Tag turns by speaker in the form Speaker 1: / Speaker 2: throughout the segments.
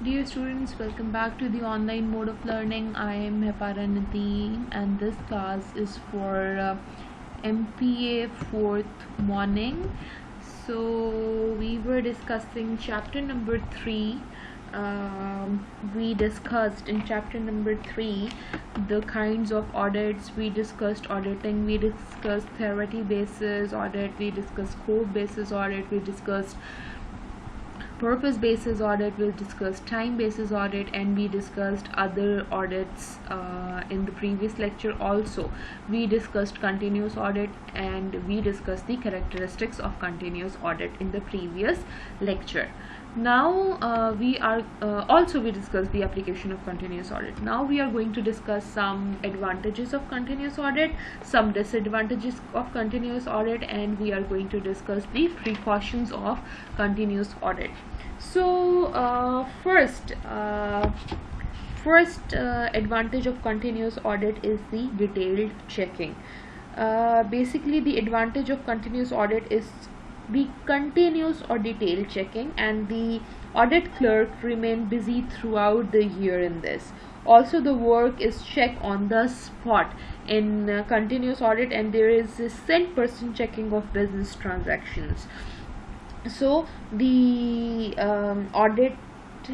Speaker 1: Dear students, welcome back to the online mode of learning. I am Heparanati and this class is for MPA 4th morning. So we were discussing chapter number 3. We discussed in chapter number 3 the kinds of audits. We discussed auditing, we discussed theory basis audit, we discussed scope basis audit, we discussed purpose basis audit, we discussed time basis audit, and we discussed other audits in the previous lecture. Also we discussed continuous audit and we discussed the characteristics of continuous audit in the previous lecture. Now we discussed the application of continuous audit. Now we are going to discuss some advantages of continuous audit, some disadvantages of continuous audit, and we are going to discuss the precautions of continuous audit. So first advantage of continuous audit is the detailed checking. Basically the advantage of continuous audit is the continuous or detailed checking, and the audit clerk remain busy throughout the year in this. Also the work is checked on the spot in continuous audit, and there is a cent% checking of business transactions. So the audit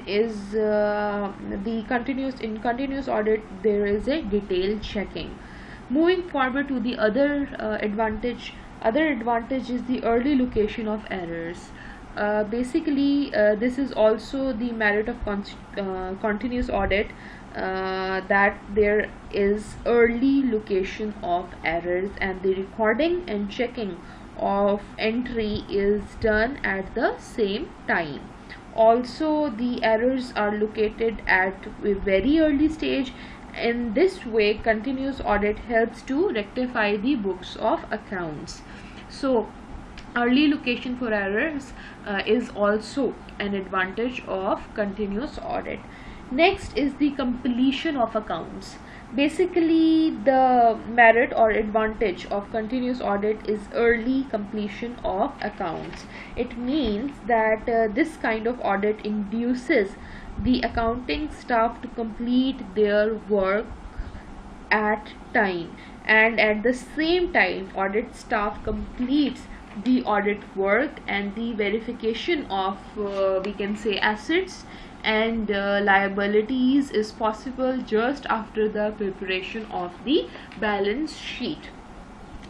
Speaker 1: is the continuous audit, there is a detailed checking. Moving forward to the other advantage is the early location of errors. Basically this is also the merit of continuous audit, that there is early location of errors, and the recording and checking of entry is done at the same time. Also the errors are located at a very early stage. In this way continuous audit helps to rectify the books of accounts. So early location for errors is also an advantage of continuous audit. Next is the completion of accounts. Basically the merit or advantage of continuous audit is early completion of accounts. It means that this kind of audit induces the accounting staff to complete their work at time, and at the same time audit staff completes the audit work, and the verification of we can say assets and liabilities is possible just after the preparation of the balance sheet.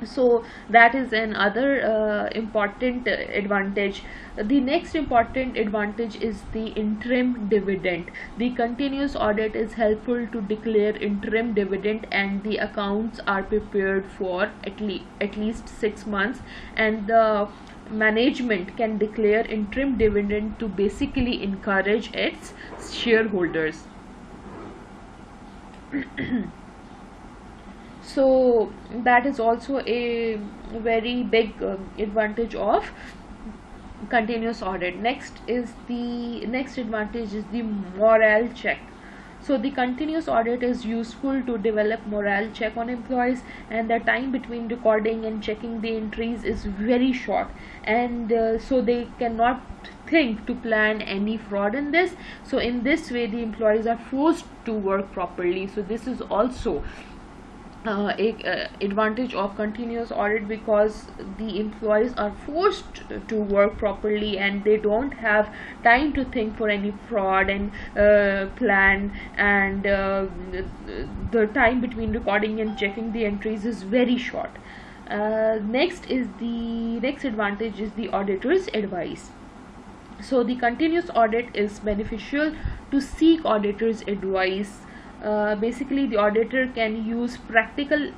Speaker 1: So that is another important advantage. The next important advantage is the interim dividend. The continuous audit is helpful to declare interim dividend, and the accounts are prepared for at least 6 months, and the management can declare interim dividend to basically encourage its shareholders. So that is also a very big advantage of continuous audit. Next advantage is the morale check. So the continuous audit is useful to develop morale check on employees, and the time between recording and checking the entries is very short, and so they cannot think to plan any fraud in this. So in this way the employees are forced to work properly. So this is also advantage of continuous audit, because the employees are forced to work properly and they don't have time to think for any fraud and plan, and the time between recording and checking the entries is very short. Next advantage is the auditor's advice. So the continuous audit is beneficial to seek auditor's advice. Basically the auditor can use practical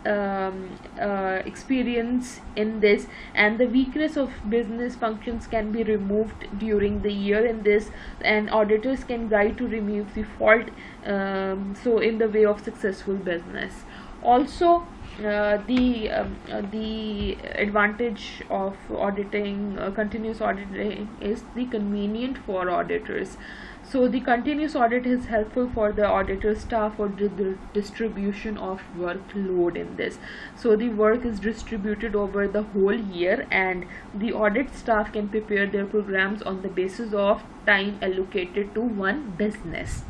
Speaker 1: experience in this, and the weakness of business functions can be removed during the year in this, and auditors can guide to remove the fault so in the way of successful business. Also the advantage of auditing, continuous auditing, is the convenient for auditors. So the continuous audit is helpful for the auditor staff for the distribution of workload in this. So the work is distributed over the whole year, and the audit staff can prepare their programs on the basis of time allocated to one business.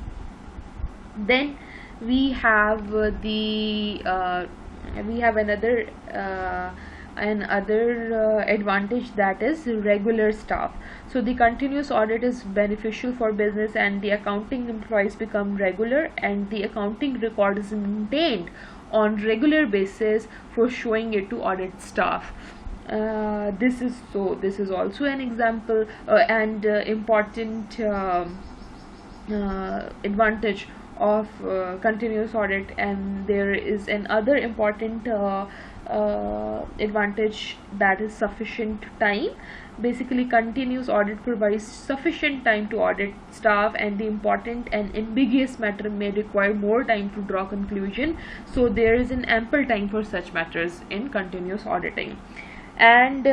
Speaker 1: Then we have another advantage, that is regular staff. So the continuous audit is beneficial for business, and the accounting employees become regular, and the accounting record is maintained on regular basis for showing it to audit staff. This is also an example and important advantage of continuous audit. And there is another important advantage, that is sufficient time. Basically, continuous audit provides sufficient time to audit staff, and the important and ambiguous matter may require more time to draw conclusion. So there is an ample time for such matters in continuous auditing. And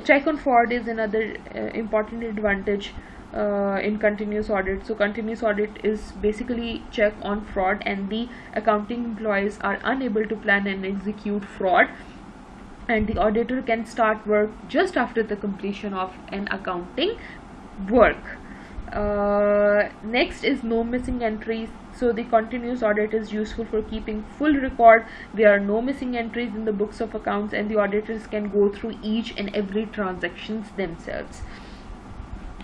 Speaker 1: check on fraud is another important advantage in continuous audit. So continuous audit is basically check on fraud, and the accounting employees are unable to plan and execute fraud, and the auditor can start work just after the completion of an accounting work. Next is no missing entries. So the continuous audit is useful for keeping full record. There are no missing entries in the books of accounts, and the auditors can go through each and every transactions themselves.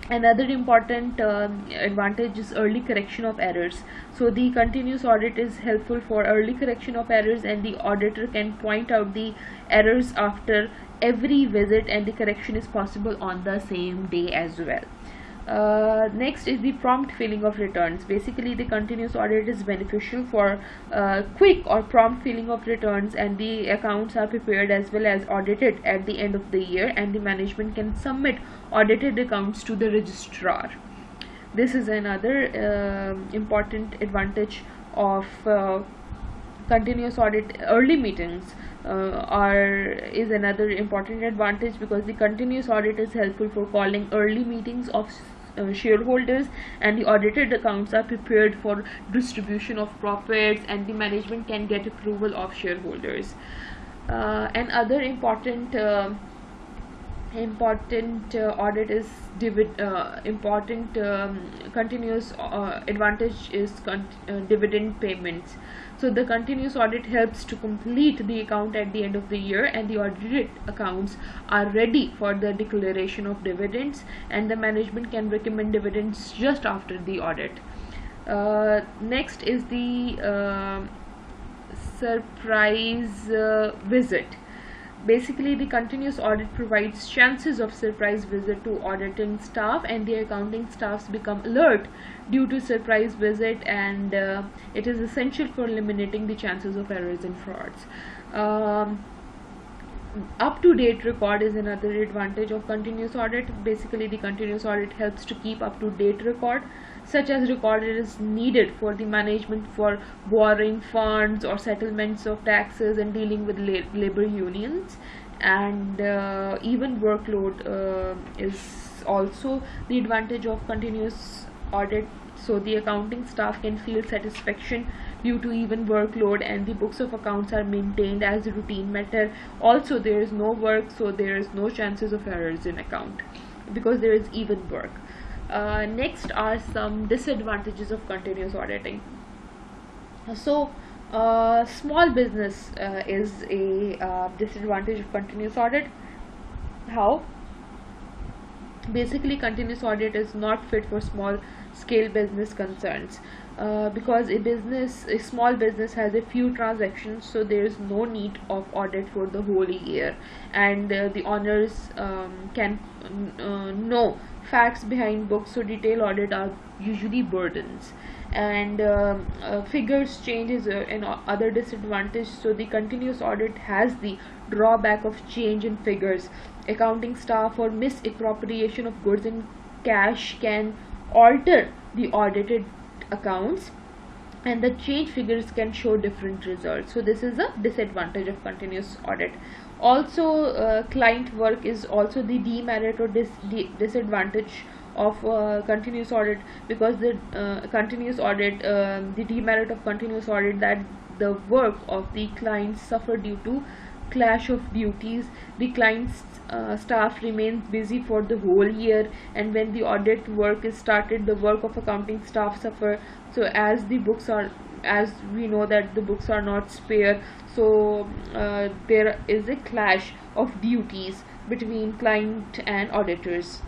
Speaker 1: Another important advantage is early correction of errors. So the continuous audit is helpful for early correction of errors, and the auditor can point out the errors after every visit, and the correction is possible on the same day as well. Next is the prompt filing of returns. Basically, the continuous audit is beneficial for quick or prompt filing of returns, and the accounts are prepared as well as audited at the end of the year, and the management can submit audited accounts to the registrar. This is another important advantage of continuous audit. Early meetings is another important advantage, because the continuous audit is helpful for calling early meetings of shareholders, and the audited accounts are prepared for distribution of profits, and the management can get approval of shareholders. Another important audit is continuous advantage is dividend payments. So the continuous audit helps to complete the account at the end of the year, and the audited accounts are ready for the declaration of dividends, and the management can recommend dividends just after the audit. Next is the surprise visit. Basically, the continuous audit provides chances of surprise visit to auditing staff, and the accounting staffs become alert due to surprise visit, and it is essential for eliminating the chances of errors and frauds. Up-to-date record is another advantage of continuous audit. Basically, the continuous audit helps to keep up-to-date record, such as record is needed for the management for borrowing funds or settlements of taxes and dealing with labor unions. And even workload is also the advantage of continuous audit. So the accounting staff can feel satisfaction due to even workload, and the books of accounts are maintained as a routine matter. Also, there is no work, so there is no chances of errors in account because there is even work. Next are some disadvantages of continuous auditing. So small business is a disadvantage of continuous audit. How? Basically, continuous audit is not fit for small scale business concerns, because a small business has a few transactions, so there is no need of audit for the whole year, and the owners can know facts behind books, so detailed audit are usually burdens. And figures changes and other disadvantage. So the continuous audit has the drawback of change in figures. Accounting staff or misappropriation of goods and cash can alter the audited accounts, and the change figures can show different results. So this is a disadvantage of continuous audit. Also, client work is also the demerit or disadvantage of continuous audit, because the continuous audit, the demerit of continuous audit, that the work of the clients suffer due to clash of duties. The client's staff remains busy for the whole year, and when the audit work is started, the work of accounting staff suffer. So as the books are, as we know that the books are not spare, so there is a clash of duties between client and auditors.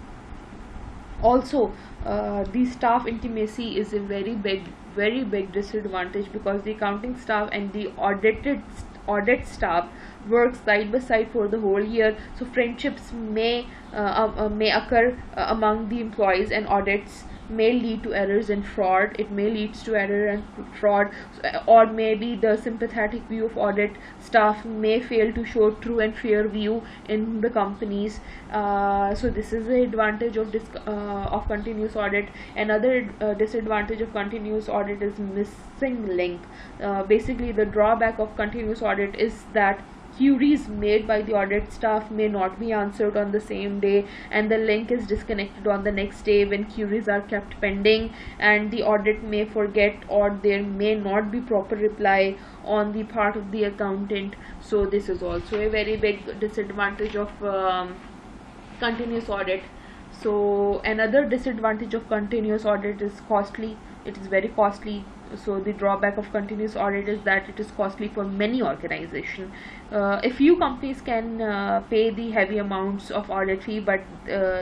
Speaker 1: Also, the staff intimacy is a very big disadvantage, because the accounting staff and the audit staff works side by side for the whole year. So friendships may occur among the employees, and audits may lead to errors and fraud. It may leads to error and fraud, or maybe the sympathetic view of audit staff may fail to show true and fair view in the companies. So this is the advantage of continuous audit. Another disadvantage of continuous audit is missing link. Basically, the drawback of continuous audit is that queries made by the audit staff may not be answered on the same day, and the link is disconnected on the next day when queries are kept pending, and the audit may forget, or there may not be proper reply on the part of the accountant. So this is also a very big disadvantage of continuous audit. So another disadvantage of continuous audit is costly. It is very costly. So the drawback of continuous audit is that it is costly for many organizations. A few companies can pay the heavy amounts of audit fee, but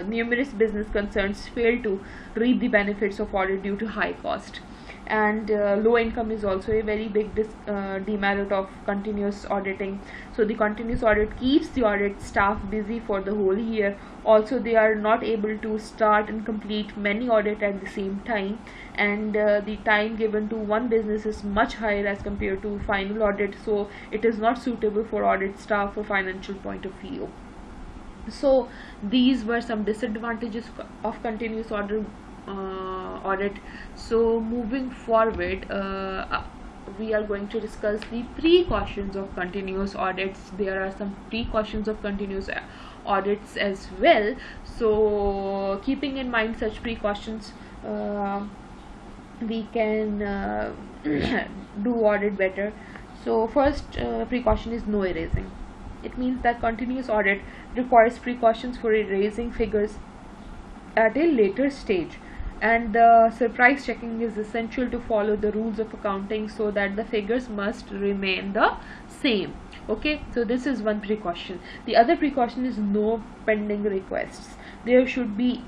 Speaker 1: numerous business concerns fail to reap the benefits of audit due to high cost. And low income is also a very big demerit of continuous auditing. So the continuous audit keeps the audit staff busy for the whole year. Also, they are not able to start and complete many audits at the same time, and the time given to one business is much higher as compared to final audit, so it is not suitable for audit staff for financial point of view. So these were some disadvantages of continuous audit. So moving forward, we are going to discuss the precautions of continuous audits. There are some precautions of continuous audits as well. So keeping in mind such precautions, we can do audit better. So first precaution is no erasing. It means that continuous audit requires precautions for erasing figures at a later stage, and surprise checking is essential to follow the rules of accounting so that the figures must remain the same. Okay, so this is one precaution. The other precaution is no pending requests. There should be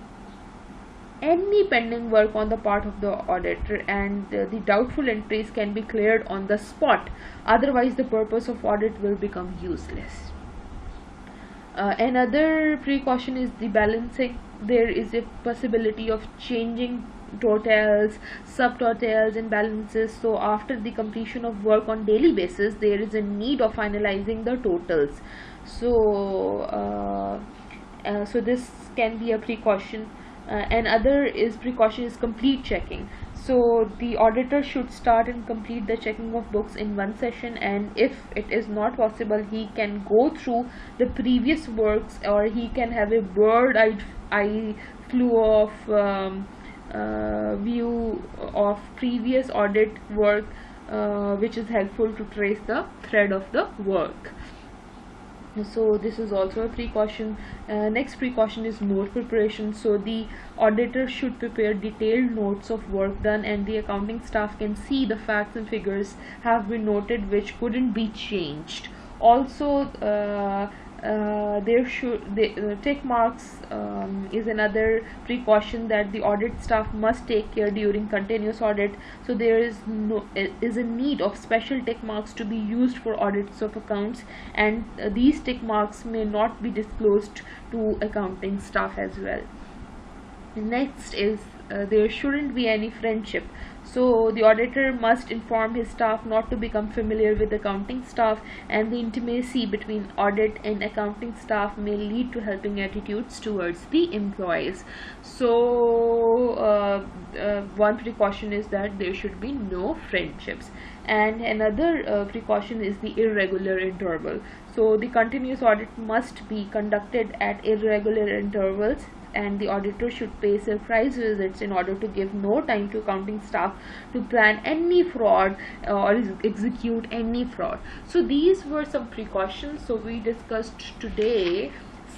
Speaker 1: any pending work on the part of the auditor, and the doubtful entries can be cleared on the spot, otherwise the purpose of audit will become useless. Another precaution is the balancing. There is a possibility of changing totals, subtotals and balances. So after the completion of work on daily basis, there is a need of finalizing the totals. So so this can be a precaution. Another precaution is complete checking. So the auditor should start and complete the checking of books in one session, and if it is not possible, he can go through the previous works, or he can have a bird-eye view of view of previous audit work, which is helpful to trace the thread of the work. So this is also a precaution. Next precaution is note preparation. So the auditor should prepare detailed notes of work done, and the accounting staff can see the facts and figures have been noted which couldn't be changed. Also, there should tick marks is another precaution that the audit staff must take care during continuous audit. So there is a need of special tick marks to be used for audits of accounts, and these tick marks may not be disclosed to accounting staff as well. Next is there shouldn't be any friendship. So the auditor must inform his staff not to become familiar with accounting staff, and the intimacy between audit and accounting staff may lead to helping attitudes towards the employees. So one precaution is that there should be no friendships, and another precaution is the irregular interval. So the continuous audit must be conducted at irregular intervals, and the auditor should pay surprise visits in order to give no time to accounting staff to plan any fraud or execute any fraud. So these were some precautions. So we discussed today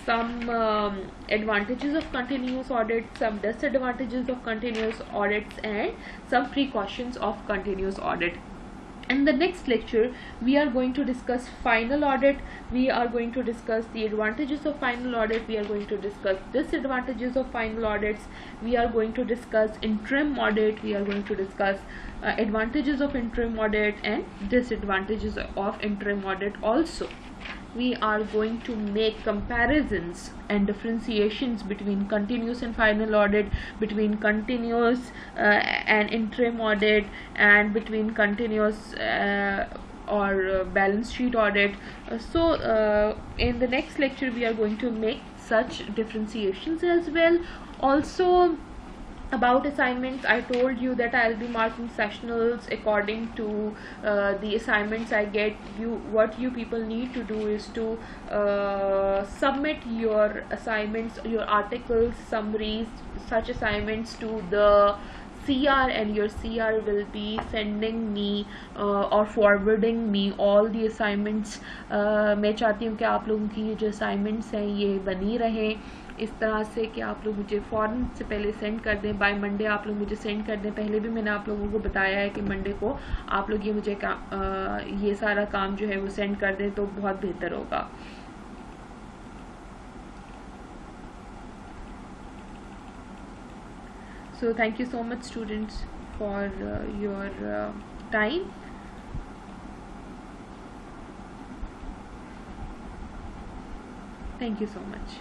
Speaker 1: some advantages of continuous audit, some disadvantages of continuous audits, and some precautions of continuous audit. In the next lecture, we are going to discuss final audit. We are going to discuss the advantages of final audit. We are going to discuss disadvantages of final audits. We are going to discuss interim audit. We are going to discuss advantages of interim audit and disadvantages of interim audit also. We are going to make comparisons and differentiations between continuous and final audit, between continuous and interim audit, and between continuous or balance sheet audit. In the next lecture, we are going to make such differentiations as well. Also, about assignments, I told you that I'll be marking sectionals according to the assignments I get. What you people need to do is to submit your assignments, your articles, summaries, such assignments to the CR, and your CR will be sending me or forwarding me all the assignments. मैं चाहती हूँ कि आप लोगों की जो assignments हैं ये बनी रहें इस तरह से कि आप लोग मुझे फ़ौरन से पहले सेंड कर दें. बाय मंडे आप लोग मुझे सेंड कर दें. पहले भी मैंने आप लोगों को बताया है कि मंडे को आप लोग ये मुझे ये सारा काम जो है वो सेंड कर दें तो बहुत बेहतर होगा. So thank you so much students for your time. Thank you so much.